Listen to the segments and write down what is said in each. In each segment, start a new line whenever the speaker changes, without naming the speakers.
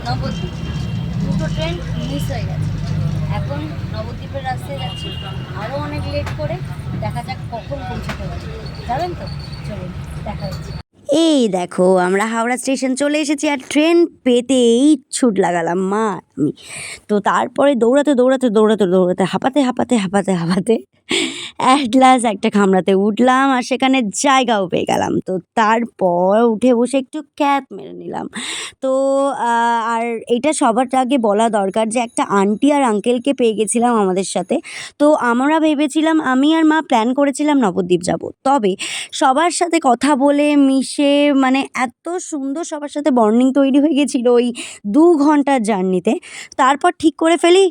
নবদ্বীপ। দুটো train miss হয়ে গেছে। এখন নবদ্বীপের রাস্তায় যাচ্ছি, আরও অনেক লেট করে। দেখা যাক কখন পৌঁছাতে পারি। যাবেন তো? চলুন, দেখা হচ্ছে। এই দেখো, আমরা হাওড়া স্টেশন চলে এসেছি আর ট্রেন পেতেই ছুট লাগালাম মা আমি। তো তারপরে দৌড়াতে হাঁপাতে অ্যাট লাস্ট একটা কামরাতে উঠলাম আর সেখানে জায়গাও পেয়ে গেলাম। তো তারপর উঠে বসে একটু ক্যাপ মেরে নিলাম। তো আর এটা সবার আগে বলা দরকার যে একটা আন্টি আর আঙ্কেলকে পেয়ে গেছিলাম আমাদের সাথে। তো আমরা ভেবেছিলাম, আমি আর মা প্ল্যান করেছিলাম নবদ্বীপ যাব। তবে সবার সাথে কথা বলে মিশে মানে এত সুন্দর সবার সাথে বন্ডিং তৈরি হয়ে গেছিলো ওই 2 ঘন্টার জার্নিতে। তারপর ঠিক করে ফেলি,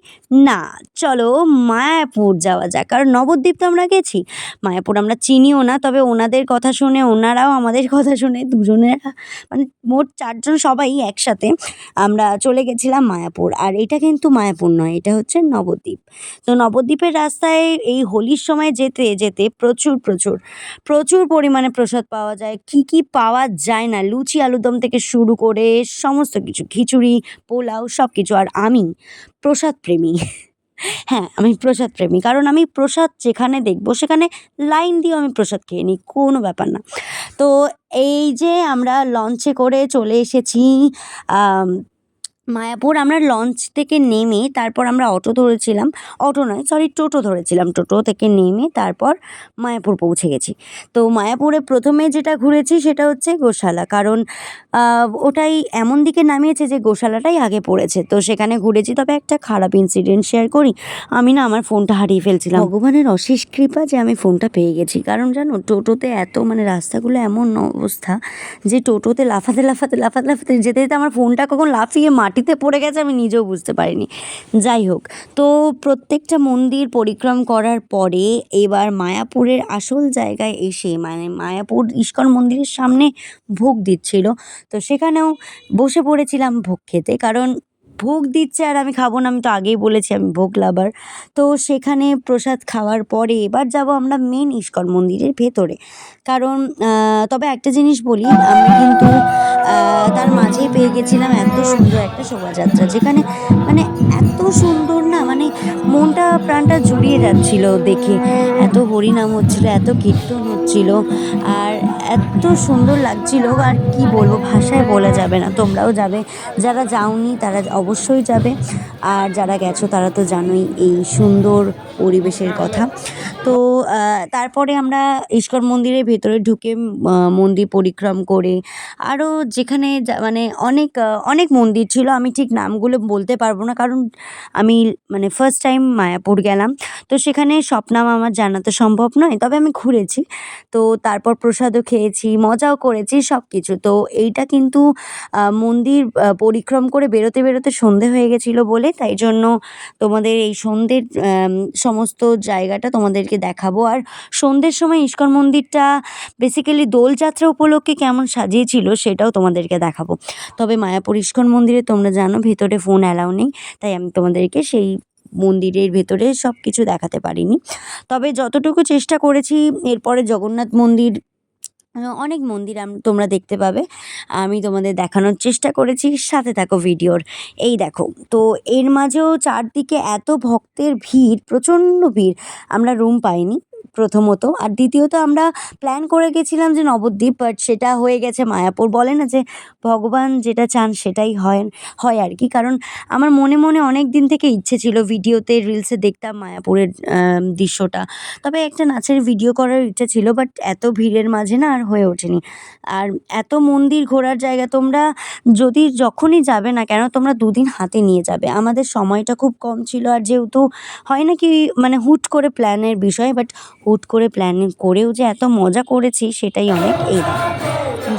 না চলো মায়াপুর যাওয়া যাক। কারণ নবদ্বীপ তো আমরা গেছি, মায়াপুর আমরা চিনিও না। তবে ওনাদের কথা শুনে, ওনারাও আমাদের কথা শুনে, দুজনেরা মানে মোট 4 জন সবাই একসাথে আমরা চলে গেছিলাম মায়াপুর। আর এটা কিন্তু মায়াপুর নয়, এটা হচ্ছে নবদ্বীপ। তো নবদ্বীপের রাস্তায় এই হোলির সময় যেতে প্রচুর পরিমাণে প্রসাদ পাওয়া যায়। কি পাওয়া যায় না, লুচি আলুরদম থেকে শুরু করে সমস্ত কিছু, খিচুড়ি, পোলাও সব কিছু। আর আমি প্রসাদ প্রেমী। হ্যাঁ, আমি প্রসাদ প্রেমী। কারণ আমি প্রসাদ যেখানে দেখব সেখানে লাইন দিয়েও আমি প্রসাদ খেয়ে নিই, কোনো ব্যাপার না। তো এই যে আমরা লঞ্চে করে চলে এসেছি আম মায়াপুর। আমরা লঞ্চ থেকে নেমে তারপর আমরা টোটো ধরেছিলাম। টোটো থেকে নেমে তারপর মায়াপুর পৌঁছে গেছি। তো মায়াপুরে প্রথমে যেটা ঘুরেছি সেটা হচ্ছে গোশালা। কারণ ওটাই এমন দিকে নামিয়েছে যে গোশালাটাই আগে পড়েছে। তো সেখানে ঘুরেছি। তবে একটা খারাপ ইনসিডেন্ট শেয়ার করি। আমি না আমার ফোনটা হারিয়ে ফেলছিলাম। ভগবানের অশেষ কৃপা যে আমি ফোনটা পেয়ে গেছি। কারণ জানো, টোটোতে এত মানে রাস্তাগুলো এমন অবস্থা যে টোটোতে লাফাতে যেতে আমার ফোনটা কখন লাফিয়ে মাটিতে পড়ে গেছে আমি নিজেও বুঝতে পারিনি। যাই হোক, তো প্রত্যেকটা মন্দির পরিক্রম করার পরে এবার মায়াপুরের আসল জায়গায় এসে, মানে মায়াপুর ইস্কন মন্দিরের সামনে ভোগ দিচ্ছিল। তো সেখানেও বসে পড়েছিলাম ভোগ খেতে। কারণ ভোগ দিচ্ছে আর আমি খাবো না, আমি তো আগেই বলেছি আমি ভোগ লাভার। তো সেখানে প্রসাদ খাওয়ার পরে এবার যাব আমরা মেন ইস্কন মন্দিরের ভেতরে। কারণ তবে একটা জিনিস বলি, আমরা কিন্তু তার মাঝেই পেয়ে গেছিলাম এত সুন্দর একটা শোভাযাত্রা, যেখানে মানে এত সুন্দর না, মানে মনটা প্রাণটা জুড়িয়ে যাচ্ছিল দেখে। এত হরিনাম হচ্ছিল, এত কীর্তন হচ্ছিল, আর এত সুন্দর লাগছিল, আর কি বলবো, ভাষায় বলা যাবে না। তোমরাও যাবে, যারা যাওনি তারা অবশ্যই যাবে, আর যারা গেছো তারা তো জানোই এই সুন্দর পরিবেশের কথা। তো তারপরে আমরা ইস্কন মন্দিরের ভেতরে ঢুকে মন্দির পরিক্রম করে আরও যেখানে মানে অনেক মন্দির ছিল। আমি ঠিক নামগুলো বলতে পারবো না, কারণ আমি মানে ফার্স্ট টাইম মায়াপুর গেলাম। তো সেখানে সব নাম আমার জানা তো সম্ভব নয়, তবে আমি ঘুরেছি। তো তারপর প্রসাদও খেয়েছি, মজাও করেছি সব কিছু। তো এইটা কিন্তু মন্দির পরিক্রম করে বেরোতে সন্ধে হয়ে গেছিলো বলে, তাই জন্য তোমাদের এই সন্ধ্যের সমস্ত জায়গাটা তোমাদেরকে দেখাবো। আর সন্ধ্যের সময় ইস্কন মন্দিরটা বেসিক্যালি দোলযাত্রা উপলক্ষে কেমন সাজিয়েছিল সেটাও তোমাদেরকে দেখাবো। তবে মায়াপুর ইস্কন মন্দিরে তোমরা জানো ভেতরে ফোন অ্যালাউ নেই, তাই আমি তোমাদেরকে সেই মন্দিরের ভেতরে সব কিছু দেখাতে পারিনি। তবে যতটুকু চেষ্টা করেছি, এরপরে জগন্নাথ মন্দির, অনেক মন্দির তোমরা দেখতে পাবে, আমি তোমাদের দেখানোর চেষ্টা করেছি। সাথে থাকো ভিডিওর। এই দেখো, তো এর মাঝেও চারদিকে এত ভক্তের ভিড়, প্রচণ্ড ভিড়। আমরা রুম পাইনি প্রথমত, আর দ্বিতীয়ত আমরা প্ল্যান করে গেছিলাম যে নবদ্বীপ, বাট সেটা হয়ে গেছে মায়াপুর। বলে না যে ভগবান যেটা চান সেটাই হয় আর কি। কারণ আমার মনে অনেক দিন থেকে ইচ্ছে ছিল, ভিডিওতে রিলসে দেখতাম মায়াপুরের দৃশ্যটা। তবে একটা নাচের ভিডিও করার ইচ্ছে ছিল, বাট এত ভিড়ের মাঝে না আর হয়ে ওঠেনি। আর এত মন্দির ঘোরার জায়গা, তোমরা যখনই যাবে না কেন তোমরা 2 দিন হাতে নিয়ে যাবে। আমাদের সময়টা খুব কম ছিল, আর যেহেতু হয় না কি মানে হুট করে প্ল্যানের বিষয়, বাট হুট করে প্ল্যান করেও যে এত মজা করেছি সেটাই অনেক। এই দেখো,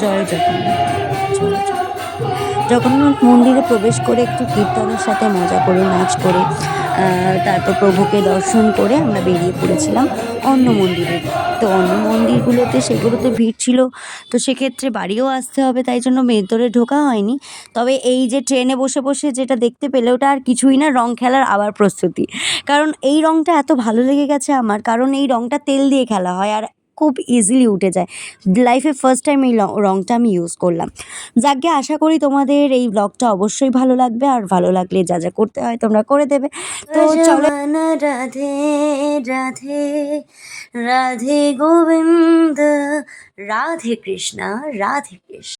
জয় জগন্নাথ, জয় জগন্নাথ মন্দিরে প্রবেশ করে একটু কীর্তনের সাথে মজা করে, নাচ করে, তারপর প্রভুকে দর্শন করে আমরা বেরিয়ে পড়েছিলাম অন্য মন্দিরে। তো অন্য মন্দিরগুলোতে সেগুলোতে ভিড় ছিল, তো সেক্ষেত্রে বাড়িও আসতে হবে, তাই জন্য ভেতরে ঢোকা হয়নি। তবে এই যে ট্রেনে বসে যেটা দেখতে পেলে, ওটা আর কিছুই না, রং খেলার আবার প্রস্তুতি। কারণ এই রংটা এত ভালো লেগে গেছে আমার, কারণ এই রংটা তেল দিয়ে খেলা হয়। আর খুব ইজিলি উঠে যায়। লাইফে ফার্স্ট টাইম এই রঙটা আমি ইউজ করলাম। যাকগে আশা করি তোমাদের এই ব্লগটা অবশ্যই ভালো লাগবে, আর ভালো লাগলে যা যা করতে হয় তোমরা করে দেবে। তো চলো। রাধে রাধে রাধে গোবিন্দ, রাধে কৃষ্ণ রাধে কৃষ্ণ।